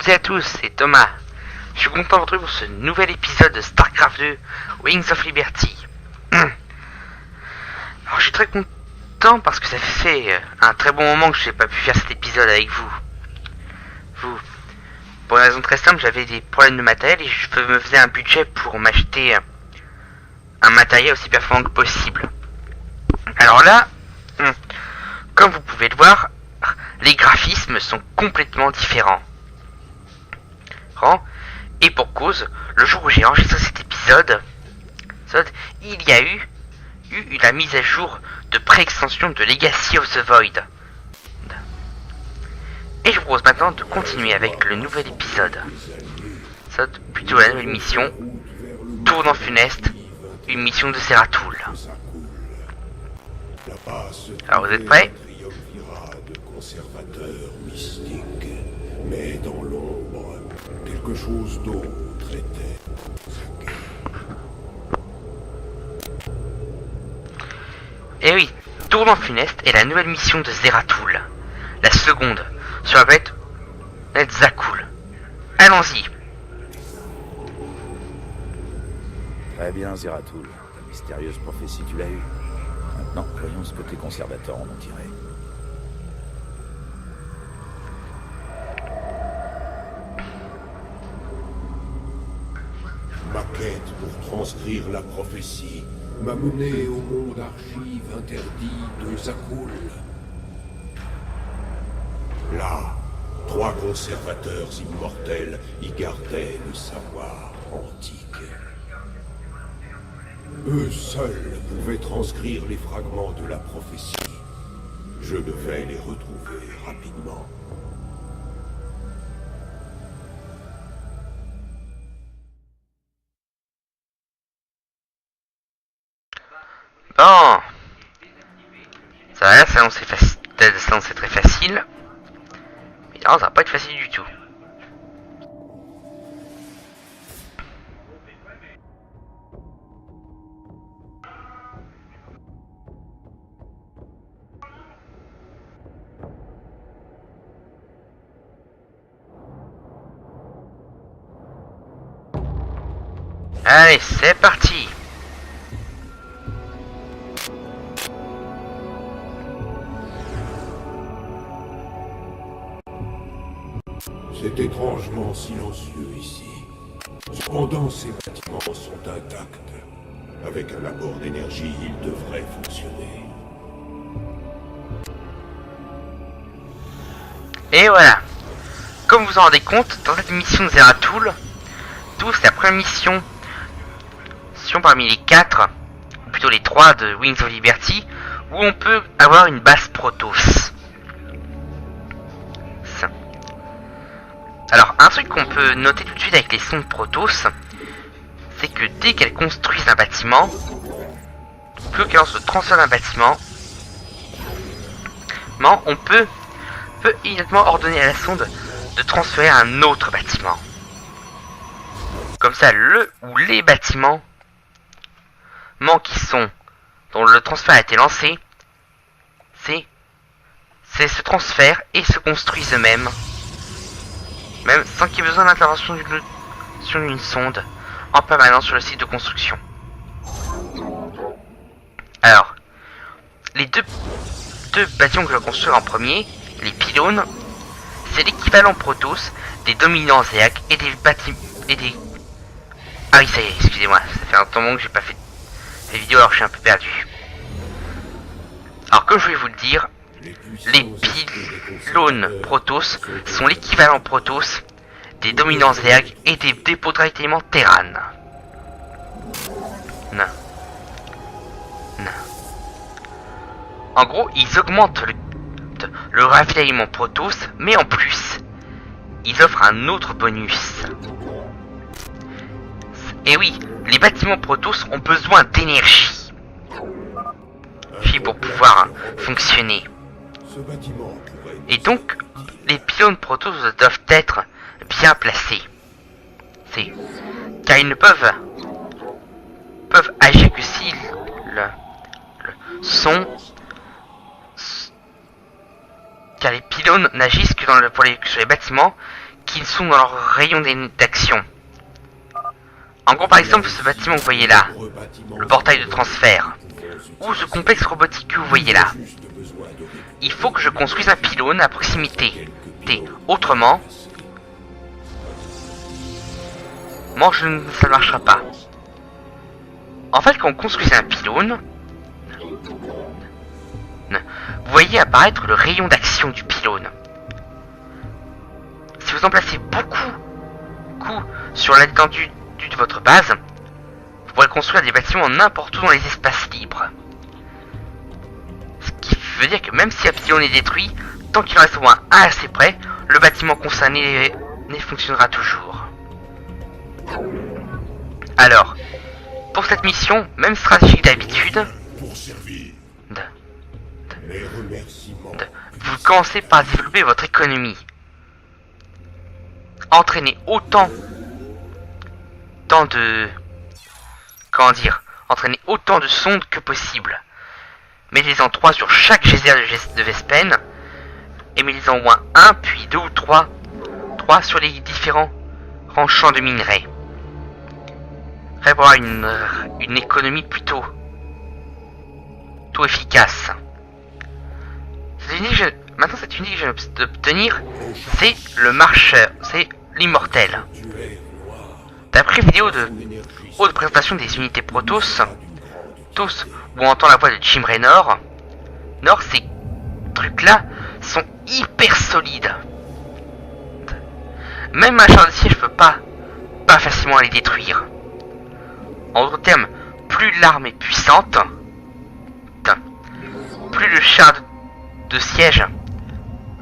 toutes et à tous, c'est Thomas. Je suis content de vous retrouver pour ce nouvel épisode de StarCraft 2 Wings of Liberty. Alors je suis très content parce que ça fait un très bon moment que je n'ai pas pu faire cet épisode avec vous. Pour une raison très simple, j'avais des problèmes de matériel et je me faisais un budget pour m'acheter un matériel aussi performant que possible. Alors là, comme vous pouvez le voir, les graphismes sont complètement différents. Et pour cause, le jour où j'ai enregistré cet épisode, il y a eu la mise à jour de pré-extension de Legacy of the Void. Et je vous propose maintenant de continuer avec le nouvel épisode. Plutôt la nouvelle mission, Tournant Funeste, une mission de Zeratul. Alors vous êtes prêts? De conservateur mystique, mais dans l'ombre, quelque chose d'autre était. Et oui, Tournant Funeste est la nouvelle mission de Zeratul, la seconde, sur la planète Zakul. Allons-y. Très bien, Zeratul. Ta mystérieuse prophétie, tu l'as eue. Maintenant, voyons ce que tes conservateurs en ont tiré. Ma quête pour transcrire la prophétie m'a mené au monde archive interdit de Zakul. Là, 3 conservateurs immortels y gardaient le savoir antique. Eux seuls pouvaient transcrire les fragments de la prophétie. Je devais les retrouver rapidement. Bon, ça va, ça s'annoncer très facile. Mais non, ça va pas être facile du tout. Allez, c'est parti. C'est étrangement silencieux ici. Cependant, ces bâtiments sont intacts. Avec un apport d'énergie, ils devraient fonctionner. Et voilà. Comme vous en rendez compte, dans cette mission de Zeratul, c'est la première mission parmi les 4, ou plutôt les 3 de Wings of Liberty, où on peut avoir une base Protoss. Alors, un truc qu'on peut noter tout de suite avec les sondes Protoss, c'est que dès qu'elles construisent un bâtiment, plutôt qu'elles se transfèrent d'un bâtiment, on peut immédiatement ordonner à la sonde de transférer un autre bâtiment. Comme ça, le ou les bâtiments dont le transfert a été lancé, se transfèrent et se construisent eux-mêmes, même sans qu'il y ait besoin d'intervention d'une sonde en permanence sur le site de construction. Alors, les deux bâtiments que je vais construire en premier, les pylônes, c'est l'équivalent Protoss des dominants Zéac et des bâtiments et des... Ah oui, ça y est, excusez-moi, ça fait un temps que j'ai pas fait la vidéo, alors je suis un peu perdu. Alors comme je voulais vous le dire, les pylônes Protoss sont l'équivalent Protoss des dominants Zéac et des dépôts de ravitaillement Terran. Non. En gros, ils augmentent le ravitaillement Protoss, mais en plus, ils offrent un autre bonus. Et oui, les bâtiments Protoss ont besoin d'énergie pour pouvoir fonctionner. Et donc, les pylônes Protoss doivent être bien placés. Car ils ne peuvent agir que si car les pylônes n'agissent que sur les bâtiments qui sont dans leur rayon d'action. En gros, par exemple, ce bâtiment que vous voyez là, le portail de transfert, ou ce complexe robotique que vous voyez là. Il faut que je construise un pylône à proximité. Autrement, ça ne marchera pas. En fait, quand on construit un pylône, vous voyez apparaître le rayon d'action du pylône. Si vous en placez beaucoup sur l'étendue de votre base, vous pourrez construire des bâtiments n'importe où dans les espaces libres. Ce qui veut dire que même si un pylône est détruit, tant qu'il en reste au moins un assez près, le bâtiment concerné fonctionnera toujours. Alors, pour cette mission, même stratégique d'habitude, Pour servir. Mes remerciements. vous commencez par développer votre économie. Entraînez autant de sondes que possible. Mettez-en 3 sur chaque geyser de Vespen, et mettez-en au moins 1, puis 2 ou 3 sur les différents champs de minerais. Pour avoir une économie plutôt efficace. Maintenant, cette unité que je viens d'obtenir, c'est le marcheur, c'est l'immortel. D'après vidéo de haute présentation des unités Protoss, où on entend la voix de Jim Raynor, ces trucs-là sont hyper solides. Même un char de siège peut pas facilement les détruire. En d'autres termes, plus l'arme est puissante, plus le char de siège,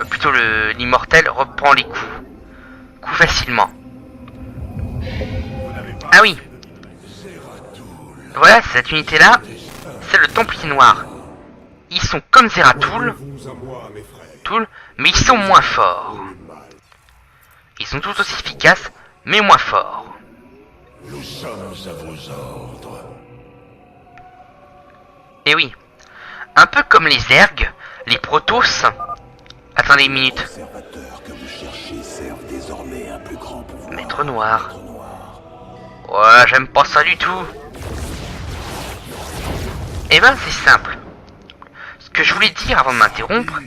plutôt l'immortel, reprend les coups facilement. Ah oui, voilà, cette unité-là, c'est le Templier Noir. Ils sont comme Zeratul, mais ils sont moins forts. Ils sont tout aussi efficaces, mais moins forts. Nous sommes à vos ordres. Et oui, un peu comme les Zergs, les Protoss... Attendez une minute. Que vous cherchez servent désormais un plus grand pouvoir. Maître Noir. Ouais, j'aime pas ça du tout. Eh ben, c'est simple. Ce que je voulais dire avant de m'interrompre,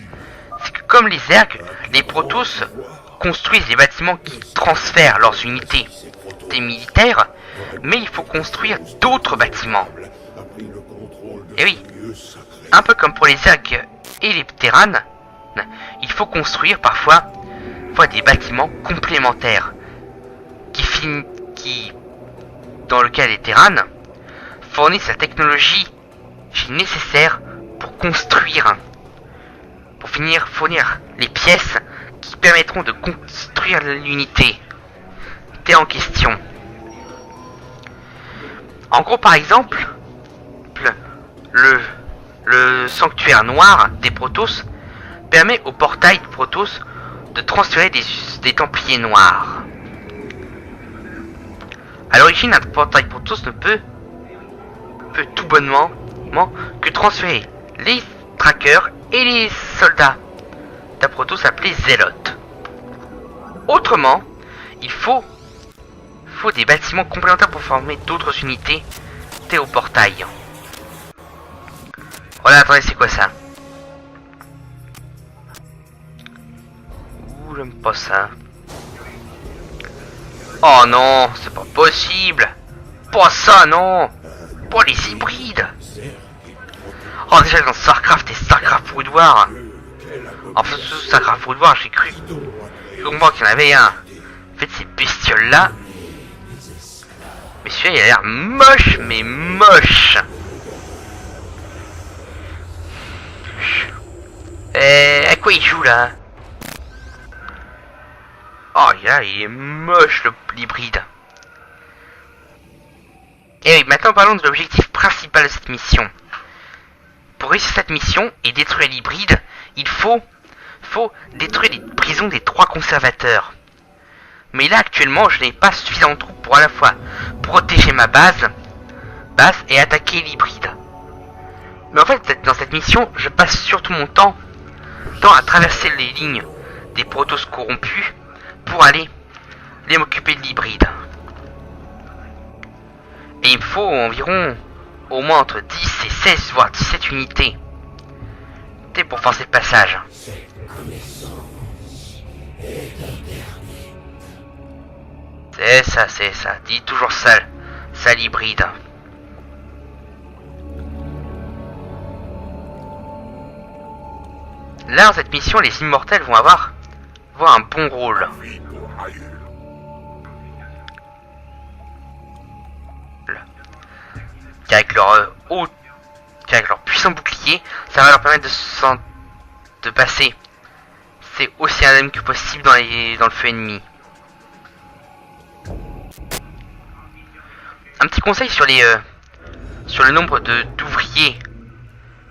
c'est que comme les Zergs, les Protoss construisent des bâtiments qui transfèrent leurs unités des militaires, mais il faut construire d'autres bâtiments. Et oui, un peu comme pour les Zergs et les Terrans, il faut construire parfois des bâtiments complémentaires qui dans le cas des Terrans, fournissent la technologie nécessaire pour construire, fournir les pièces qui permettront de construire l'unité en question. En gros, par exemple, le sanctuaire noir des Protoss permet au portail de Protoss de transférer des Templiers noirs. À l'origine, un portail Protoss ne peut tout bonnement que transférer les trackers et les soldats d'un Protoss appelés Zélotes. Autrement, il faut des bâtiments complémentaires pour former d'autres unités au portail. Voilà, attendez, c'est quoi ça? Ouh, j'aime pas ça. Oh non, c'est pas possible. Pas ça, non. Pas les hybrides. Oh, déjà dans Starcraft et Starcraft Brood War. En fait, Starcraft Brood War, j'ai cru moi qu'il y en avait un. En fait, ces bestioles-là. Mais celui-là, il a l'air moche, mais moche. À quoi il joue là? Oh là, il est moche l'hybride. Et oui, maintenant parlons de l'objectif principal de cette mission. Pour réussir cette mission et détruire l'hybride, il faut détruire les prisons des 3 conservateurs. Mais là actuellement, je n'ai pas suffisamment de troupes pour à la fois protéger ma base et attaquer l'hybride. Mais en fait, dans cette mission, je passe surtout mon temps à traverser les lignes des Protoss corrompus pour aller m'occuper de l'hybride. Et il me faut environ au moins entre 10 et 16 voire 17 unités pour forcer le passage. C'est ça, dis toujours ça, l'hybride. Là, dans cette mission, les immortels vont avoir un bon rôle. Qu'avec leur puissant bouclier, ça va leur permettre de passer. C'est aussi indemne que possible dans le feu ennemi. Un petit conseil sur le nombre d'ouvriers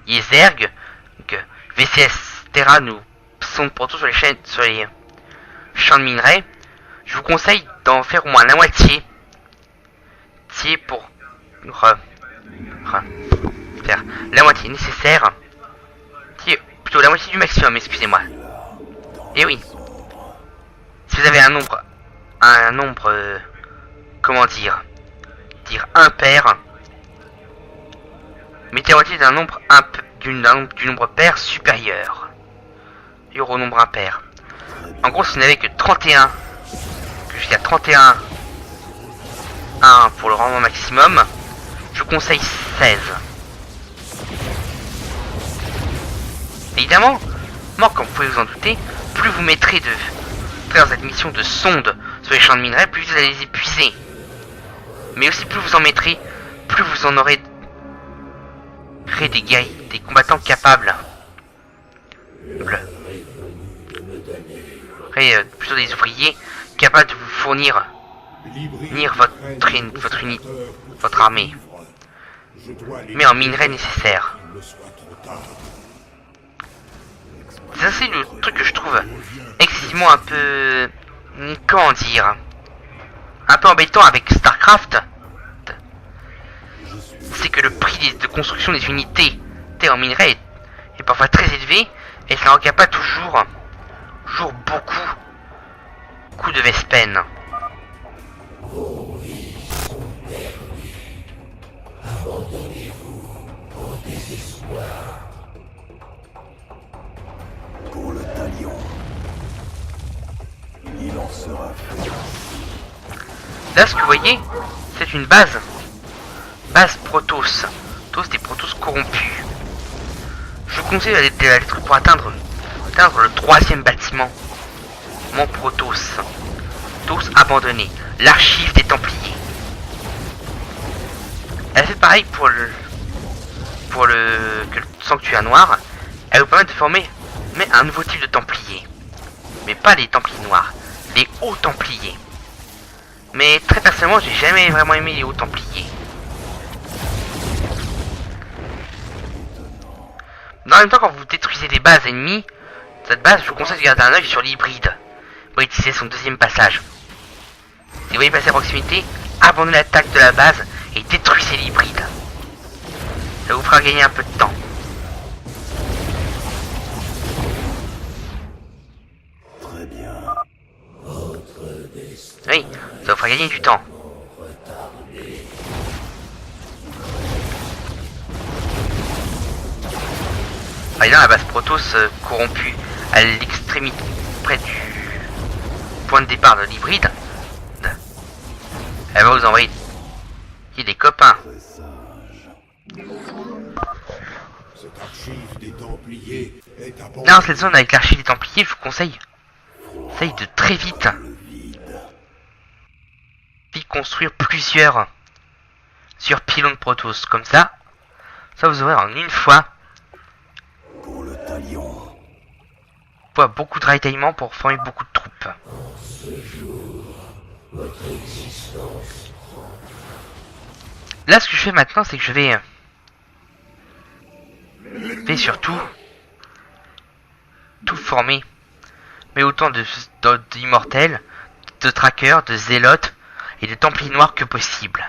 et Zerg, donc VCS Terra nous sont pour tout sur les champs de minerais. Je vous conseille d'en faire au moins la moitié, pour faire la moitié nécessaire, plutôt la moitié du maximum, excusez-moi. Et oui, si vous avez un nombre, comment dire impair, mettez la moitié d'un nombre du nombre pair supérieur au nombre impair. En gros, si vous n'avez que 31, jusqu'à 31 1 pour le rendement maximum, je vous conseille 16. Évidemment, comme vous pouvez vous en douter, plus vous mettrez de faire cette mission de sonde sur les champs de minerais, plus vous allez les épuiser. Mais aussi plus vous en mettrez, plus vous en aurez des combattants capables. Plutôt des ouvriers capables de vous fournir votre armée, mais en minerais nécessaires. Ça, c'est le truc que je trouve excessivement un peu, comment dire, un peu embêtant avec StarCraft, c'est que le prix de construction des unités en minerais est parfois très élevé, et ça n'en pas toujours beaucoup de Vespen. Pour le talion, il en sera fait. Là, ce que vous voyez, c'est une base Protoss. Tous des Protoss corrompus. Je vous conseille d'aller pour atteindre le 3e bâtiment. Mon Protoss. Tous abandonnés. L'archive des Templiers. Elle fait pareil pour le sanctuaire noir. Elle vous permet de former un nouveau type de Templier. Mais pas les Templiers noirs. Les hauts Templiers. Mais très personnellement, j'ai jamais vraiment aimé les hauts Templiers. En même temps, quand vous détruisez des bases ennemies, cette base, je vous conseille de garder un œil sur l'hybride pour utiliser son 2e passage. Si vous voyez passer à proximité, abandonnez l'attaque de la base et détruisez l'hybride. Ça vous fera gagner un peu de temps. Très bien. Oui, ça vous fera gagner du temps. Par exemple, la base Protoss corrompue à l'extrémité près du point de départ de l'hybride, elle va vous envoyer des copains. Cette archive des Templiers est abandonnée. Là, dans cette zone avec l'archive des Templiers, je vous conseille de très vite construire plusieurs pylônes Protoss. Comme ça vous aurez en une fois Pour le talion. beaucoup de ravitaillement pour former beaucoup de troupes. Là, ce que je fais maintenant, c'est que je vais surtout tout former, mais autant d'immortels, de trackers, de zélotes et de templiers noirs que possible.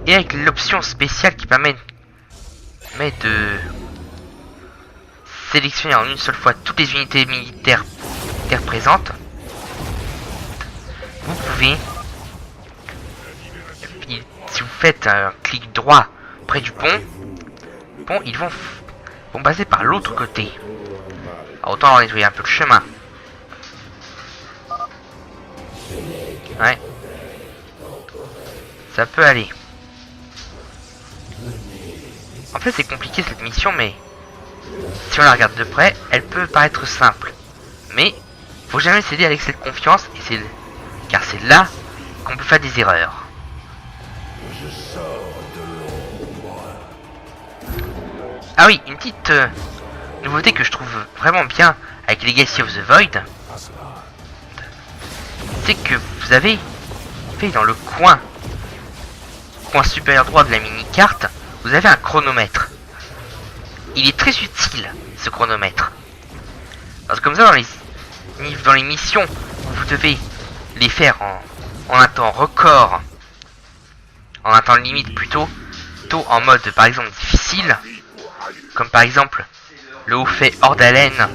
Et avec l'option spéciale qui permet de sélectionner en une seule fois toutes les unités militaires présentes. Vous pouvez, si vous faites un clic droit près du pont, ils vont passer par l'autre côté. Alors, autant leur nettoyer un peu le chemin. Ouais. Ça peut aller. En fait, c'est compliqué cette mission, mais si on la regarde de près, elle peut paraître simple. Mais faut jamais céder à l'excès de confiance, car c'est là qu'on peut faire des erreurs. Ah oui, une petite nouveauté que je trouve vraiment bien avec Legacy of the Void, c'est que vous avez fait dans le coin supérieur droit de la mini-carte, vous avez un chronomètre. Il est très utile, ce chronomètre. Parce que comme ça, dans les missions, vous devez les faire en un temps record, en un temps limite plutôt en mode par exemple difficile, comme par exemple le haut fait hors d'haleine,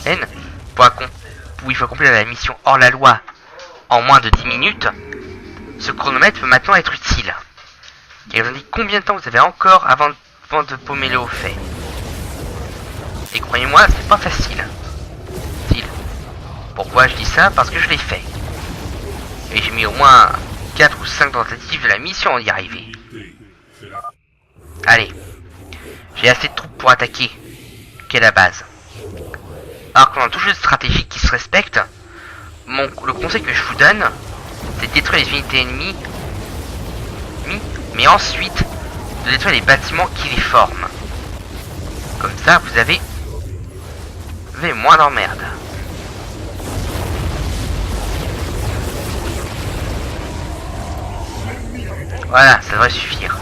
où il faut accomplir la mission hors la loi en moins de 10 minutes, ce chronomètre peut maintenant être utile. Et vous dit combien de temps vous avez encore avant de paumer le haut fait. Et croyez-moi, c'est pas facile. Pourquoi je dis ça? Parce que je l'ai fait. Et j'ai mis au moins 4 ou 5 tentatives de la mission à y arriver. Allez. J'ai assez de troupes pour attaquer. Qu'est la base. Alors qu'on a tout jeu de stratégie qui se respecte, le conseil que je vous donne, c'est de détruire les unités ennemies, mais ensuite de détruire les bâtiments qui les forment. Comme ça, vous avez moins d'emmerdes. Voilà, ça devrait suffire.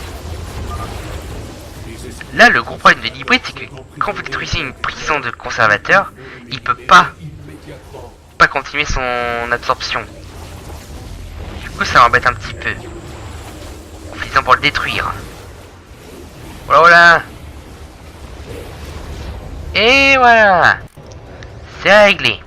Là, le gros problème de l'hybride, c'est que quand vous détruisez une prison de conservateur, il peut pas continuer son absorption. Du coup, ça m'embête un petit peu. En faisant pour le détruire. Voilà. Et voilà. C'est réglé.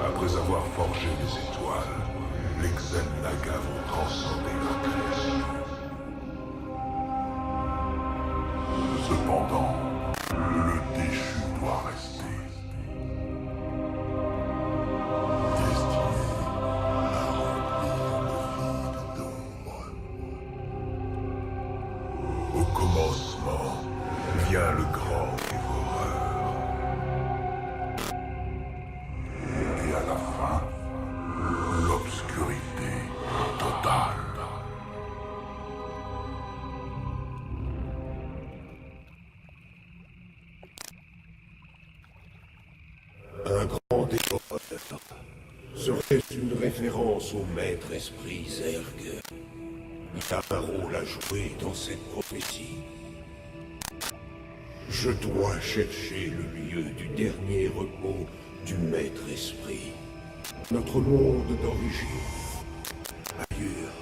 Après avoir forgé les étoiles, les Xel'Naga vont transcender leur création. Cependant, le déchu doit rester. Destiné à remplir le vide d'ombre. Au commencement vient le grand dévoreur. Et à la fin, l'obscurité totale. Un grand dévoreur serait une référence au maître esprit Zerg. Il a un rôle à jouer dans cette prophétie. Je dois chercher le lieu du dernier repos du maître esprit. Notre monde d'origine. Ailleurs.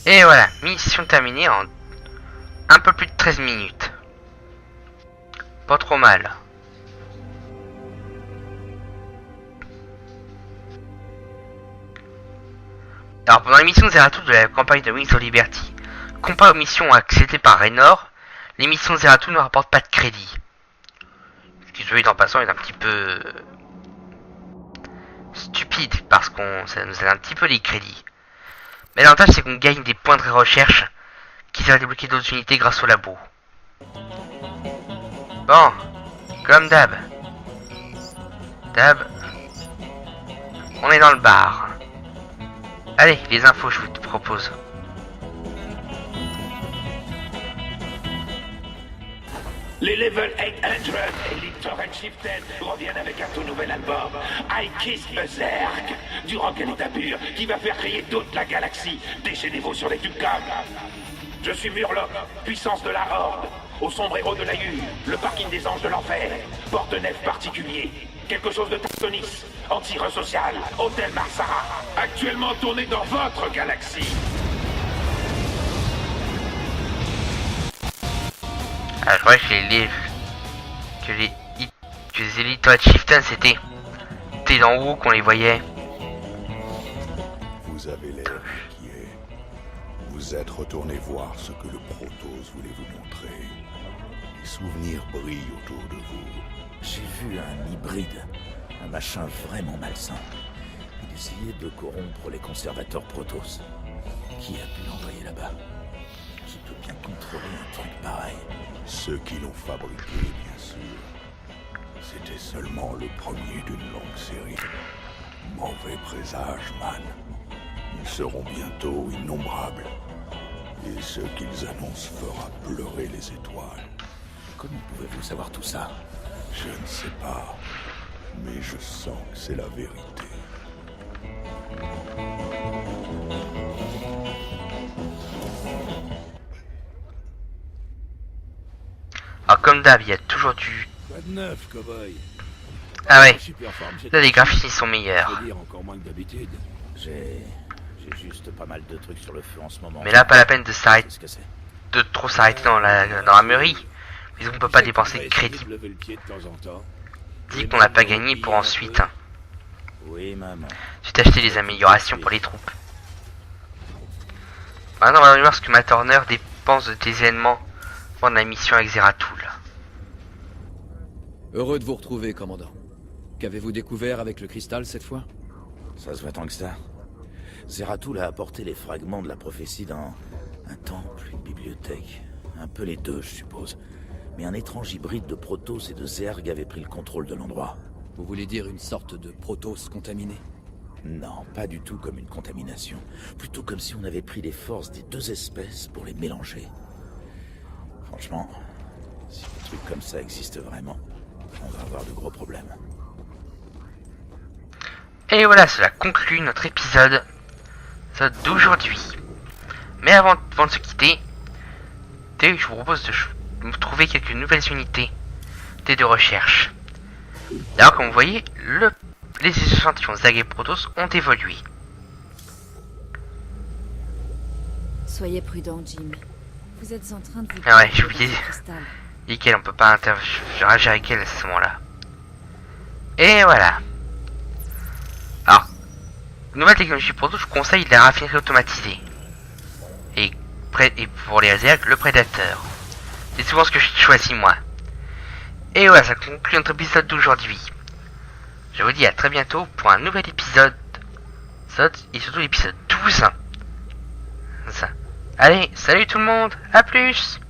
Et voilà, mission terminée en un peu plus de 13 minutes. Pas trop mal. Alors pendant les missions Zeratul de la campagne de Wings of Liberty, comparé aux missions acceptées par Raynor, les missions Zeratul ne rapportent pas de crédit. Ce qui, soit dit en passant, est un petit peu stupide parce ça nous aide un petit peu les crédits. Mais l'avantage c'est qu'on gagne des points de recherche qui servent à débloquer d'autres unités grâce au labo. Bon, comme d'hab, on est dans le bar. Allez, les infos je vous propose. Les Level 800 et Little Shifted reviennent avec un tout nouvel album, I Kiss a Zerg, du rock à l'état pur qui va faire crier toute la galaxie. Déchaînez-vous sur les tubes câbles. Je suis Murloc, puissance de la Horde, au sombrero de la Hue, le parking des anges de l'enfer, porte-nef particulier, quelque chose de Tartonis, anti-re social, Hôtel Marsara, actuellement tourné dans votre galaxie. Ah, je crois que que les élites Chieftain c'était d'en haut qu'on les voyait. Vous avez l'air inquiet. Vous êtes retourné voir ce que le Protoss voulait vous montrer. Les souvenirs brillent autour de vous. J'ai vu un hybride, un machin vraiment malsain. Il essayait de corrompre les conservateurs Protoss. Qui a pu l'envoyer là-bas? Qui peut bien contrôler un truc pareil? Ceux qui l'ont fabriqué, bien sûr. C'était seulement le premier d'une longue série. Mauvais présage, man. Ils seront bientôt innombrables. Et ce qu'ils annoncent fera pleurer les étoiles. Comment pouvez-vous savoir tout ça? Je ne sais pas, mais je sens que c'est la vérité. Alors comme d'hab, il y a toujours du... Pas de neuf, cowboy. Ah ouais, Super forme, c'est là les graphismes ils sont meilleurs. dire encore moins que d'habitude. J'ai juste pas mal de trucs sur le feu en ce moment. Mais là, pas la peine de s'arrêter, Qu'est-ce que c'est? de trop s'arrêter dans la mairie. Mais on peut pas dépenser de crédit. De lever le pied de temps en temps. Dit qu'on n'a pas gagné pour ensuite Oui, maman. ensuite acheter des améliorations pour les troupes. Maintenant, on va voir ce que Matt Turner dépense de tes événements pendant la mission avec Zeratul. Heureux de vous retrouver, commandant. Qu'avez-vous découvert avec le cristal cette fois? Ça se voit tant que ça. Zeratul a apporté les fragments de la prophétie dans un temple, une bibliothèque. Un peu les deux, je suppose. Mais un étrange hybride de Protoss et de Zerg avait pris le contrôle de l'endroit. Vous voulez dire une sorte de Protoss contaminé? Non, pas du tout comme une contamination. Plutôt comme si on avait pris les forces des deux espèces pour les mélanger. Franchement, si des trucs comme ça existent vraiment, on va avoir de gros problèmes. Et voilà, cela conclut notre épisode d'aujourd'hui. Mais avant de se quitter, je vous propose de trouver quelques nouvelles unités de recherche. D'ailleurs, comme vous voyez, les échantillons Zerg et Protoss ont évolué. Soyez prudent, Jim. Vous êtes en train de vous... Ah ouais, j'ai oublié. Cristal. Nickel, on peut pas interagir avec elle à ce moment-là. Et voilà. Alors, nouvelle technologie Protoss, je vous conseille la raffinerie automatisée. Et pour les Zerg, le prédateur. C'est souvent ce que je choisis moi. Et voilà, ça conclut notre épisode d'aujourd'hui. Je vous dis à très bientôt pour un nouvel épisode. Et surtout l'épisode 12. Allez, salut tout le monde, à plus.